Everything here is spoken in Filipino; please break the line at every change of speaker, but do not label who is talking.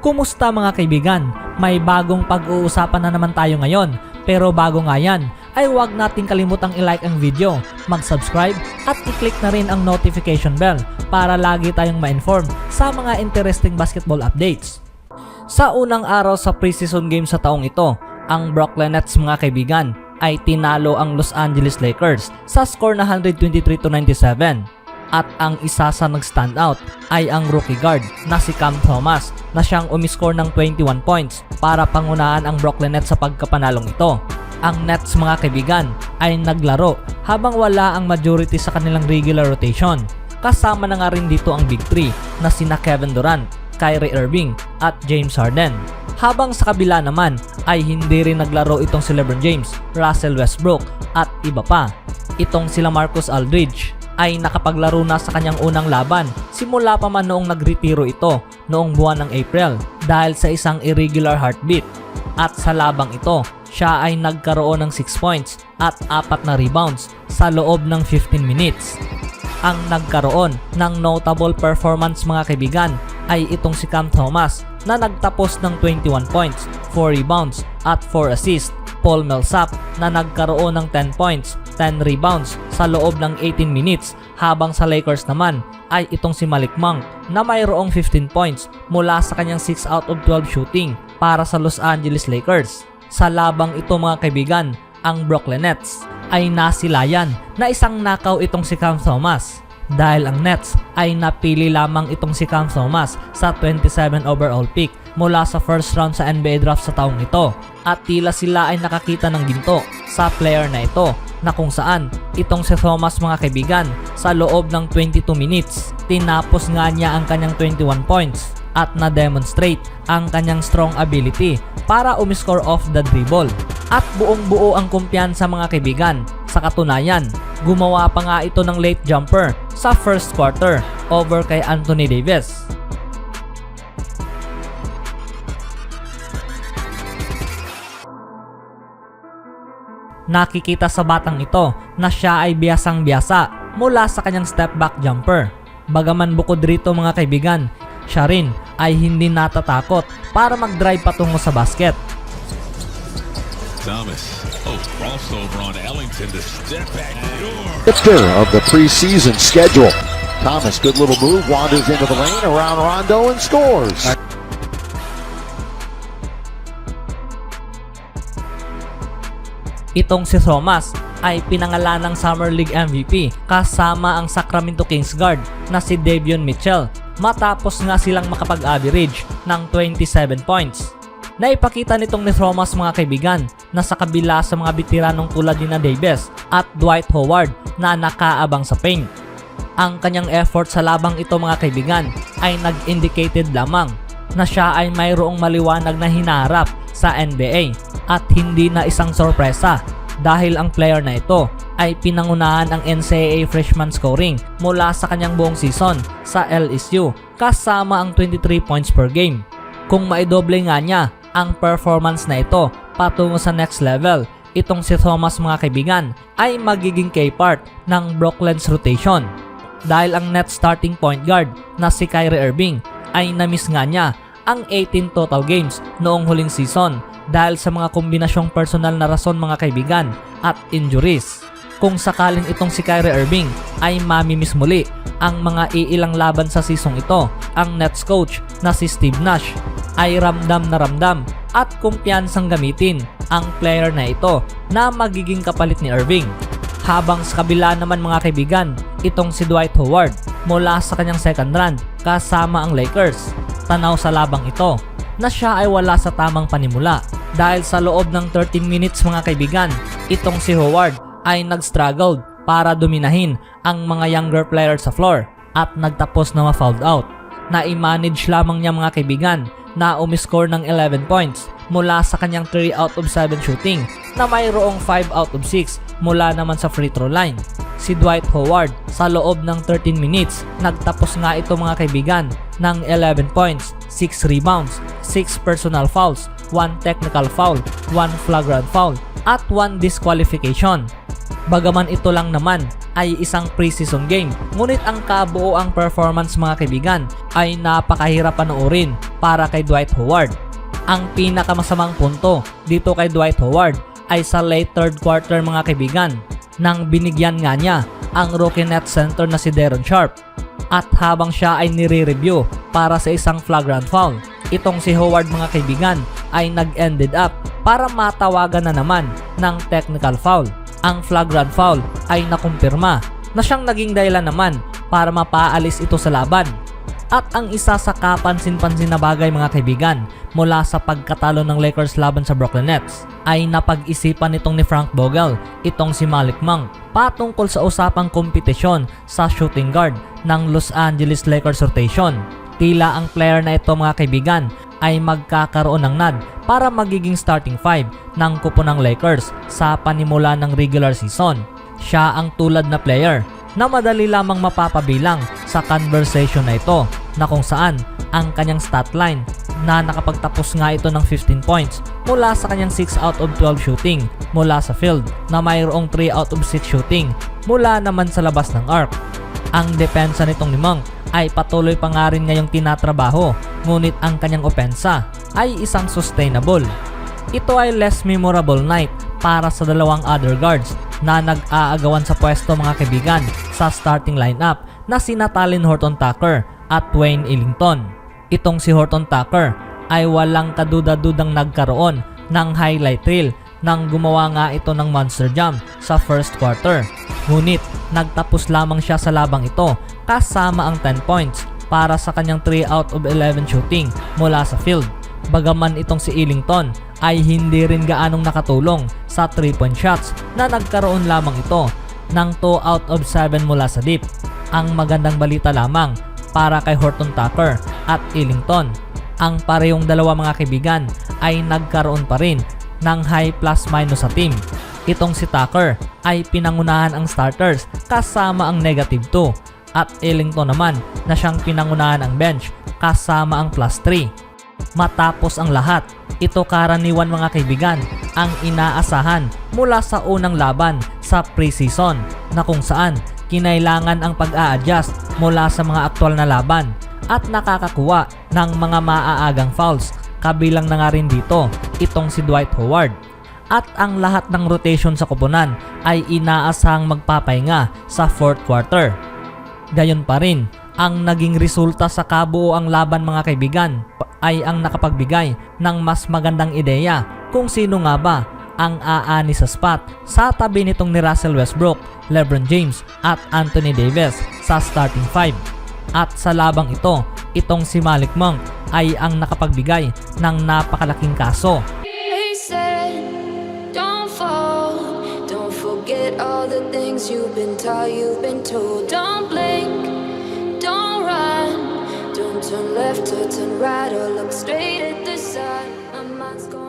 Kumusta mga kaibigan? May bagong pag-uusapan na naman tayo ngayon. Pero bago nga yan, ay huwag nating kalimutang i-like ang video, mag-subscribe at i-click na rin ang notification bell para lagi tayong ma-inform sa mga interesting basketball updates. Sa unang araw sa preseason game sa taong ito, ang Brooklyn Nets mga kaibigan ay tinalo ang Los Angeles Lakers sa score na 123-97. At ang isa sa nag-standout ay ang rookie guard na si Cam Thomas na siyang umiscore ng 21 points para pangunahan ang Brooklyn Nets sa pagkapanalong ito. Ang Nets mga kaibigan ay naglaro habang wala ang majority sa kanilang regular rotation. Kasama na nga rin dito ang Big 3 na sina Kevin Durant, Kyrie Irving at James Harden. Habang sa kabila naman ay hindi rin naglaro itong si LeBron James, Russell Westbrook at iba pa. Itong sila Marcus Aldridge ay nakapaglaro na sa kanyang unang laban simula pa man noong nagretiro ito noong buwan ng April dahil sa isang irregular heartbeat. At sa labang ito, siya ay nagkaroon ng 6 points at 4 na rebounds sa loob ng 15 minutes. Ang nagkaroon ng notable performance mga kaibigan ay itong si Cam Thomas na nagtapos ng 21 points, 4 rebounds at 4 assists. Paul Millsap na nagkaroon ng 10 points, 10 rebounds sa loob ng 18 minutes habang sa Lakers naman ay itong si Malik Monk na mayroong 15 points mula sa kanyang 6 out of 12 shooting para sa Los Angeles Lakers. Sa labang ito mga kaibigan, ang Brooklyn Nets ay nasilayan na isang knockout itong si Cam Thomas dahil ang Nets ay napili lamang itong si Cam Thomas sa 27 overall pick mula sa first round sa NBA draft sa taong ito at tila sila ay nakakita ng ginto sa player na ito na kung saan itong si Thomas mga kaibigan sa loob ng 22 minutes tinapos nga niya ang kanyang 21 points at na-demonstrate ang kanyang strong ability para umiscore off the dribble at buong buo ang kumpiyansa mga kaibigan. Sa katunayan, gumawa pa nga ito ng late jumper sa first quarter over kay Anthony Davis. Nakikita sa batang ito na siya ay biyasang-biyasa mula sa kanyang step back jumper. Bagaman bukod rito mga kaibigan, siya rin ay hindi natatakot para mag-drive patungo sa basket.
Thomas, crossover on Ellington to step back.
Of the preseason schedule. Thomas, good little move, wanders into the lane around Rondo and scores.
Itong si Thomas ay pinangalan ng Summer League MVP kasama ang Sacramento Kings guard na si Davion Mitchell matapos nga silang makapag-average ng 27 points. Naipakita nitong ni Thomas mga kaibigan na sa kabila sa mga bitiranong tulad ni na Davis at Dwight Howard na nakaabang sa paint, ang kanyang effort sa labang ito mga kaibigan ay nag-indicated lamang na siya ay mayroong maliwanag na hinaharap sa NBA at hindi na isang sorpresa dahil ang player na ito ay pinangunahan ang NCAA freshman scoring mula sa kanyang buong season sa LSU kasama ang 23 points per game. Kung maidoble nga niya ang performance na ito patungo sa next level, itong si Thomas mga kaibigan ay magiging key part ng Brooklyn's rotation dahil ang net starting point guard na si Kyrie Irving ay na-miss nga niya ang 18 total games noong huling season dahil sa mga kombinasyong personal na rason mga kaibigan at injuries. Kung sakaling itong si Kyrie Irving ay mamimiss muli ang mga iilang laban sa season ito, ang Nets coach na si Steve Nash ay ramdam na ramdam at kumpiyansang gamitin ang player na ito na magiging kapalit ni Irving. Habang sa kabila naman mga kaibigan, itong si Dwight Howard mula sa kanyang second round kasama ang Lakers. Tanaw sa labang ito na siya ay wala sa tamang panimula dahil sa loob ng 13 minutes mga kaibigan, itong si Howard ay nag-struggled para dominahin ang mga younger players sa floor at nagtapos na ma-fouled out. Na-manage lamang niya mga kaibigan na umiscore ng 11 points mula sa kanyang 3 out of 7 shooting na mayroong 5 out of 6 mula naman sa free throw line. Si Dwight Howard sa loob ng 13 minutes, nagtapos nga ito mga kaibigan ng 11 points, 6 rebounds, 6 personal fouls, 1 technical foul, 1 flagrant foul, at 1 disqualification. Bagaman ito lang naman ay isang preseason game, ngunit ang kabuoang performance mga kaibigan ay napakahirap panoorin para kay Dwight Howard. Ang pinakamasamang punto dito kay Dwight Howard ay sa late third quarter mga kaibigan, nang binigyan nga niya ang rookie net center na si Deron Sharp. At habang siya ay nire-review para sa isang flagrant foul, itong si Howard mga kaibigan ay nag-ended up para matawagan na naman ng technical foul. Ang flagrant foul ay nakumpirma na siyang naging dahilan naman para mapaalis ito sa laban. At ang isa sa kapansin-pansin na bagay mga kaibigan mula sa pagkatalo ng Lakers laban sa Brooklyn Nets ay napag-isipan nitong ni Frank Vogel, itong si Malik Monk, patungkol sa usapang kompetisyon sa shooting guard ng Los Angeles Lakers rotation. Tila ang player na ito mga kaibigan ay magkakaroon ng nod para magiging starting 5 ng kupo ng Lakers sa panimula ng regular season. Siya ang tulad na player na madali lamang mapapabilang sa conversation na ito, na kung saan ang kanyang stat line na nakapagtapos nga ito ng 15 points mula sa kanyang 6 out of 12 shooting mula sa field, na mayroong 3 out of 6 shooting mula naman sa labas ng arc. Ang depensa nitong ni Monk ay patuloy pa nga rin ngayong tinatrabaho, ngunit ang kanyang opensa ay isang sustainable. Ito ay less memorable night para sa dalawang other guards na nag-aagawan sa pwesto mga kaibigan sa starting lineup na sina Talen Horton-Tucker at Wayne Ellington. Itong si Horton-Tucker ay walang kaduda-dudang nagkaroon ng highlight reel nang gumawa nga ito ng monster jump sa first quarter. Ngunit nagtapos lamang siya sa labang ito kasama ang 10 points para sa kanyang 3 out of 11 shooting mula sa field. Bagaman itong si Ellington ay hindi rin gaanong nakatulong sa 3-point shots na nagkaroon lamang ito ng 2 out of 7 mula sa deep. Ang magandang balita lamang para kay Horton-Tucker at Ellington, ang parehong dalawa mga kaibigan ay nagkaroon pa rin ng high plus-minus sa team. Itong si Tucker ay pinangunahan ang starters kasama ang negative 2 at Ellington naman na siyang pinangunahan ang bench kasama ang plus 3. Matapos ang lahat, ito karaniwan mga kaibigan ang inaasahan mula sa unang laban sa preseason, na kung saan kinailangan ang pag-a-adjust mula sa mga aktual na laban at nakakakuha ng mga maaagang fouls, kabilang na nga rin dito itong si Dwight Howard. At ang lahat ng rotation sa koponan ay inaasahang magpapahinga sa fourth quarter. Gayon pa rin, ang naging resulta sa kabuoang laban mga kaibigan ay ang nakapagbigay ng mas magandang ideya kung sino nga ba ang aani sa spot sa tabi nitong ni Russell Westbrook, LeBron James at Anthony Davis sa starting 5. At sa labang ito, itong si Malik Monk ay ang nakapagbigay ng napakalaking kaso.
They said, don't fall, don't forget all the things you've been taught, you've been told. Don't blink, don't run, don't turn left or turn right or look straight at the sun. My mind's gone.